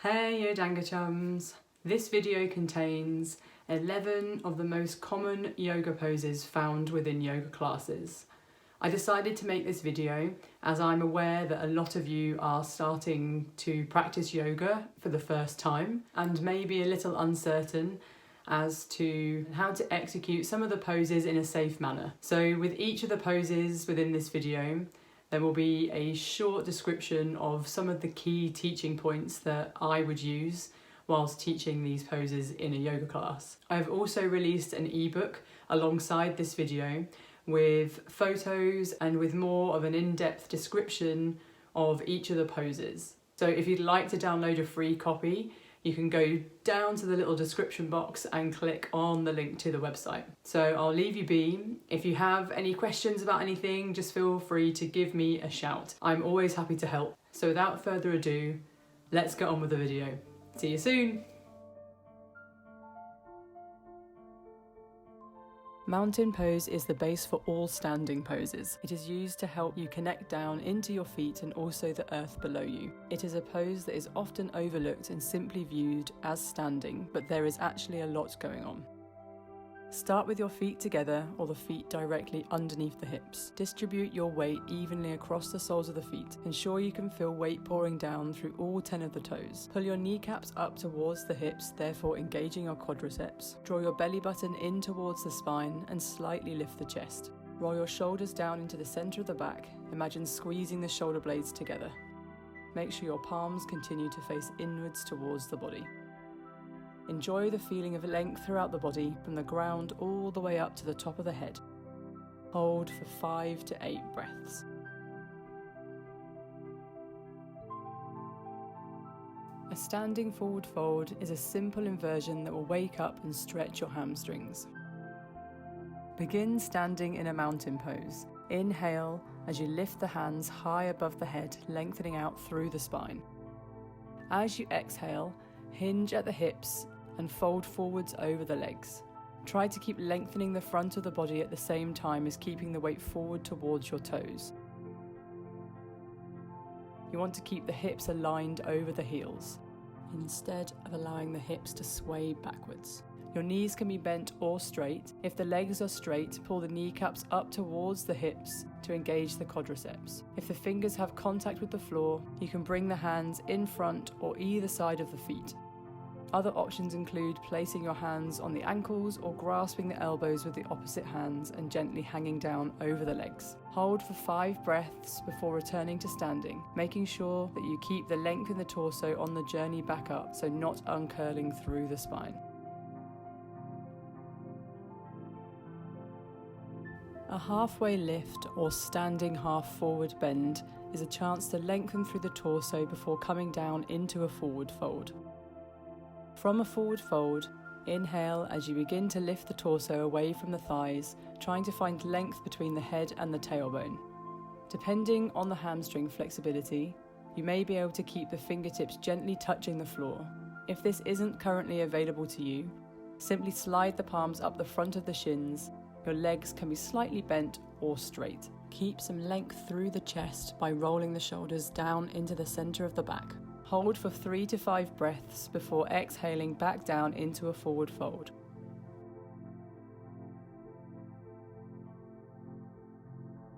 Hey Yodanga chums! This video contains 11 of the most common yoga poses found within yoga classes. I decided to make this video as I'm aware that a lot of you are starting to practice yoga for the first time and may be a little uncertain as to how to execute some of the poses in a safe manner. So with each of the poses within this video, there will be a short description of some of the key teaching points that I would use whilst teaching these poses in a yoga class. I've also released an ebook alongside this video with photos and with more of an in-depth description of each of the poses. So if you'd like to download a free copy, you can go down to the little description box and click on the link to the website. So I'll leave you be. If you have any questions about anything, just feel free to give me a shout. I'm always happy to help. So without further ado, let's get on with the video. See you soon. Mountain pose is the base for all standing poses. It is used to help you connect down into your feet and also the earth below you. It is a pose that is often overlooked and simply viewed as standing, but there is actually a lot going on. Start with your feet together or the feet directly underneath the hips. Distribute your weight evenly across the soles of the feet. Ensure you can feel weight pouring down through all 10 of the toes. Pull your kneecaps up towards the hips, therefore engaging your quadriceps. Draw your belly button in towards the spine and slightly lift the chest. Roll your shoulders down into the center of the back. Imagine squeezing the shoulder blades together. Make sure your palms continue to face inwards towards the body. Enjoy the feeling of length throughout the body, from the ground all the way up to the top of the head. Hold for 5 to 8 breaths. A standing forward fold is a simple inversion that will wake up and stretch your hamstrings. Begin standing in a mountain pose. Inhale as you lift the hands high above the head, lengthening out through the spine. As you exhale, hinge at the hips and fold forwards over the legs. Try to keep lengthening the front of the body at the same time as keeping the weight forward towards your toes. You want to keep the hips aligned over the heels, instead of allowing the hips to sway backwards. Your knees can be bent or straight. If the legs are straight, pull the kneecaps up towards the hips to engage the quadriceps. If the fingers have contact with the floor, you can bring the hands in front or either side of the feet. Other options include placing your hands on the ankles or grasping the elbows with the opposite hands and gently hanging down over the legs. Hold for 5 breaths before returning to standing, making sure that you keep the length in the torso on the journey back up, so not uncurling through the spine. A halfway lift or standing half forward bend is a chance to lengthen through the torso before coming down into a forward fold. From a forward fold, inhale as you begin to lift the torso away from the thighs, trying to find length between the head and the tailbone. Depending on the hamstring flexibility, you may be able to keep the fingertips gently touching the floor. If this isn't currently available to you, simply slide the palms up the front of the shins. Your legs can be slightly bent or straight. Keep some length through the chest by rolling the shoulders down into the center of the back. Hold for 3 to 5 breaths before exhaling back down into a forward fold.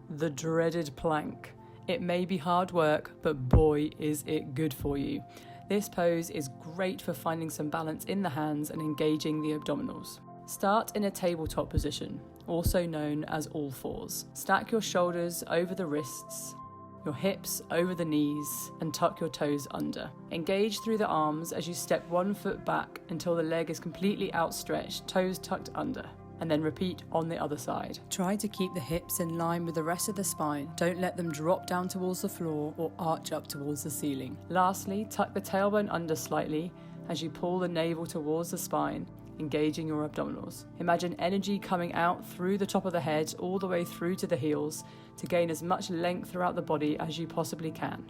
The dreaded plank. It may be hard work, but boy is it good for you. This pose is great for finding some balance in the hands and engaging the abdominals. Start in a tabletop position, also known as all fours. Stack your shoulders over the wrists, your hips over the knees, and tuck your toes under. Engage through the arms as you step 1 foot back until the leg is completely outstretched, toes tucked under, and then repeat on the other side. Try to keep the hips in line with the rest of the spine. Don't let them drop down towards the floor or arch up towards the ceiling. Lastly, tuck the tailbone under slightly as you pull the navel towards the spine, engaging your abdominals. Imagine energy coming out through the top of the head all the way through to the heels to gain as much length throughout the body as you possibly can.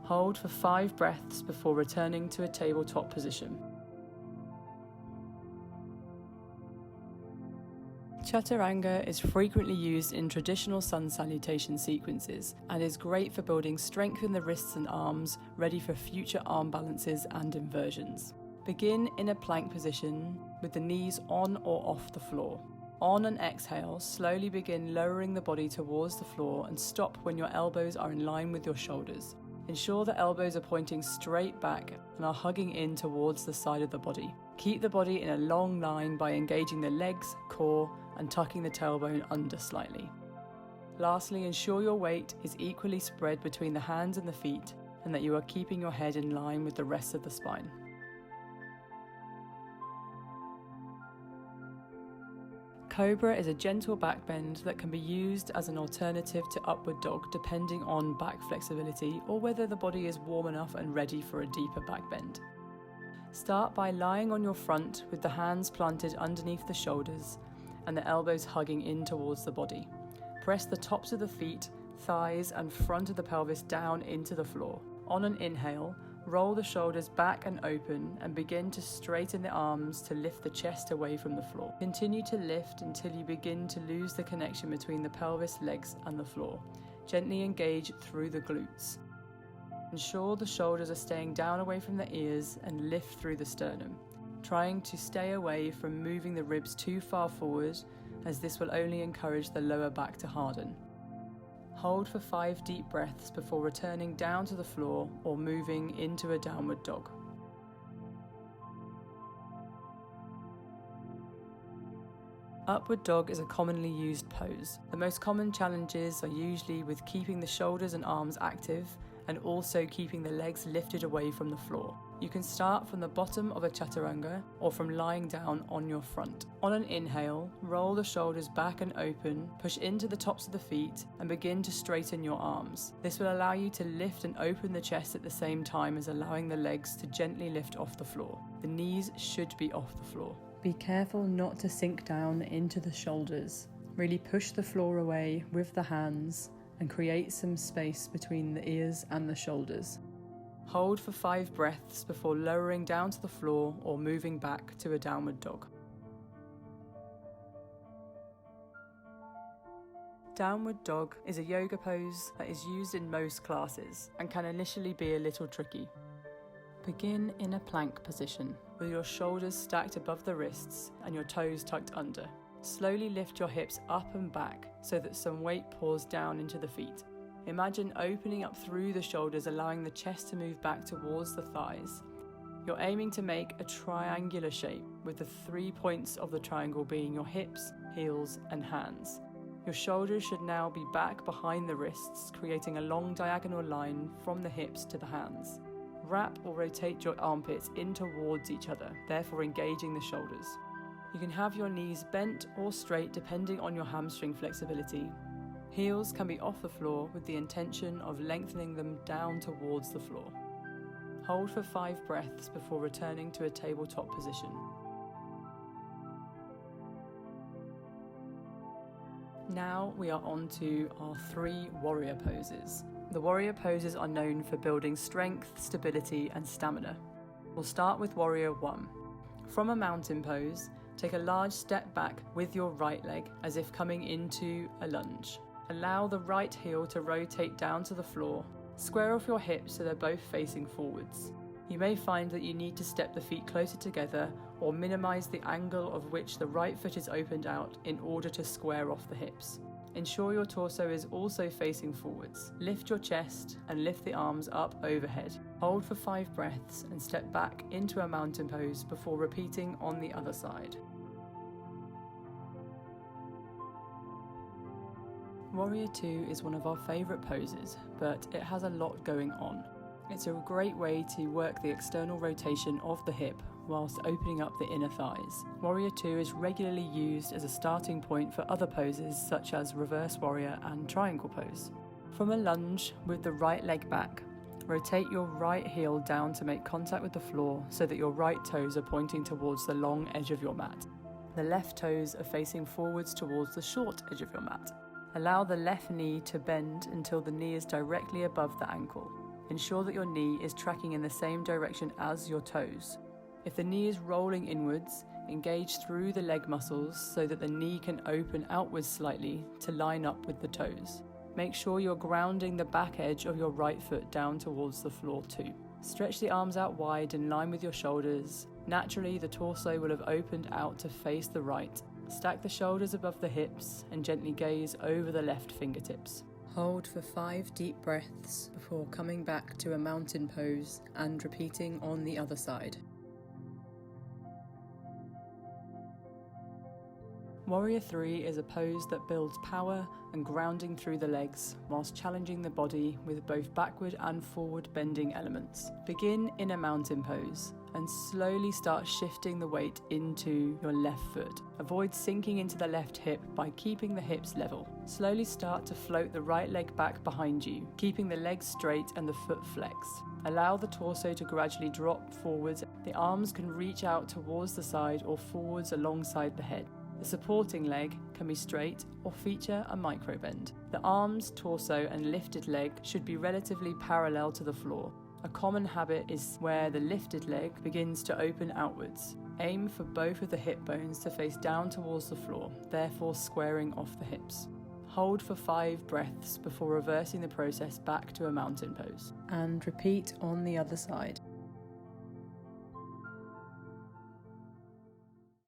Hold for 5 breaths before returning to a tabletop position. Chaturanga is frequently used in traditional sun salutation sequences and is great for building strength in the wrists and arms, ready for future arm balances and inversions. Begin in a plank position with the knees on or off the floor. On an exhale, slowly begin lowering the body towards the floor and stop when your elbows are in line with your shoulders. Ensure the elbows are pointing straight back and are hugging in towards the side of the body. Keep the body in a long line by engaging the legs, core, and tucking the tailbone under slightly. Lastly, ensure your weight is equally spread between the hands and the feet and that you are keeping your head in line with the rest of the spine. Cobra is a gentle back bend that can be used as an alternative to upward dog depending on back flexibility or whether the body is warm enough and ready for a deeper back bend. Start by lying on your front with the hands planted underneath the shoulders and the elbows hugging in towards the body. Press the tops of the feet, thighs and front of the pelvis down into the floor. On an inhale, roll the shoulders back and open and begin to straighten the arms to lift the chest away from the floor. Continue to lift until you begin to lose the connection between the pelvis, legs and the floor. Gently engage through the glutes. Ensure the shoulders are staying down away from the ears and lift through the sternum, trying to stay away from moving the ribs too far forward, as this will only encourage the lower back to harden. Hold for 5 deep breaths before returning down to the floor or moving into a downward dog. Upward dog is a commonly used pose. The most common challenges are usually with keeping the shoulders and arms active and also keeping the legs lifted away from the floor. You can start from the bottom of a chaturanga or from lying down on your front. On an inhale, roll the shoulders back and open, push into the tops of the feet and begin to straighten your arms. This will allow you to lift and open the chest at the same time as allowing the legs to gently lift off the floor. The knees should be off the floor. Be careful not to sink down into the shoulders. Really push the floor away with the hands and create some space between the ears and the shoulders. Hold for 5 breaths before lowering down to the floor or moving back to a downward dog. Downward dog is a yoga pose that is used in most classes and can initially be a little tricky. Begin in a plank position with your shoulders stacked above the wrists and your toes tucked under. Slowly lift your hips up and back so that some weight pours down into the feet. Imagine opening up through the shoulders, allowing the chest to move back towards the thighs. You're aiming to make a triangular shape with the 3 points of the triangle being your hips, heels and hands. Your shoulders should now be back behind the wrists, creating a long diagonal line from the hips to the hands. Wrap or rotate your armpits in towards each other, therefore engaging the shoulders. You can have your knees bent or straight depending on your hamstring flexibility. Heels can be off the floor with the intention of lengthening them down towards the floor. Hold for 5 breaths before returning to a tabletop position. Now we are on to our 3 warrior poses. The warrior poses are known for building strength, stability and stamina. We'll start with warrior 1. From a mountain pose, take a large step back with your right leg as if coming into a lunge. Allow the right heel to rotate down to the floor. Square off your hips so they're both facing forwards. You may find that you need to step the feet closer together or minimize the angle of which the right foot is opened out in order to square off the hips. Ensure your torso is also facing forwards. Lift your chest and lift the arms up overhead. Hold for 5 breaths and step back into a mountain pose before repeating on the other side. Warrior 2 is one of our favourite poses, but it has a lot going on. It's a great way to work the external rotation of the hip whilst opening up the inner thighs. Warrior 2 is regularly used as a starting point for other poses such as reverse warrior and triangle pose. From a lunge with the right leg back, rotate your right heel down to make contact with the floor so that your right toes are pointing towards the long edge of your mat. The left toes are facing forwards towards the short edge of your mat. Allow the left knee to bend until the knee is directly above the ankle. Ensure that your knee is tracking in the same direction as your toes. If the knee is rolling inwards, engage through the leg muscles so that the knee can open outwards slightly to line up with the toes. Make sure you're grounding the back edge of your right foot down towards the floor too. Stretch the arms out wide in line with your shoulders. Naturally, the torso will have opened out to face the right. Stack the shoulders above the hips and gently gaze over the left fingertips. Hold for 5 deep breaths before coming back to a mountain pose and repeating on the other side. Warrior 3 is a pose that builds power and grounding through the legs whilst challenging the body with both backward and forward bending elements. Begin in a mountain pose and slowly start shifting the weight into your left foot. Avoid sinking into the left hip by keeping the hips level. Slowly start to float the right leg back behind you, keeping the legs straight and the foot flexed. Allow the torso to gradually drop forwards. The arms can reach out towards the side or forwards alongside the head. The supporting leg can be straight or feature a micro bend. The arms, torso and lifted leg should be relatively parallel to the floor. A common habit is where the lifted leg begins to open outwards. Aim for both of the hip bones to face down towards the floor, therefore squaring off the hips. Hold for 5 breaths before reversing the process back to a mountain pose. And repeat on the other side.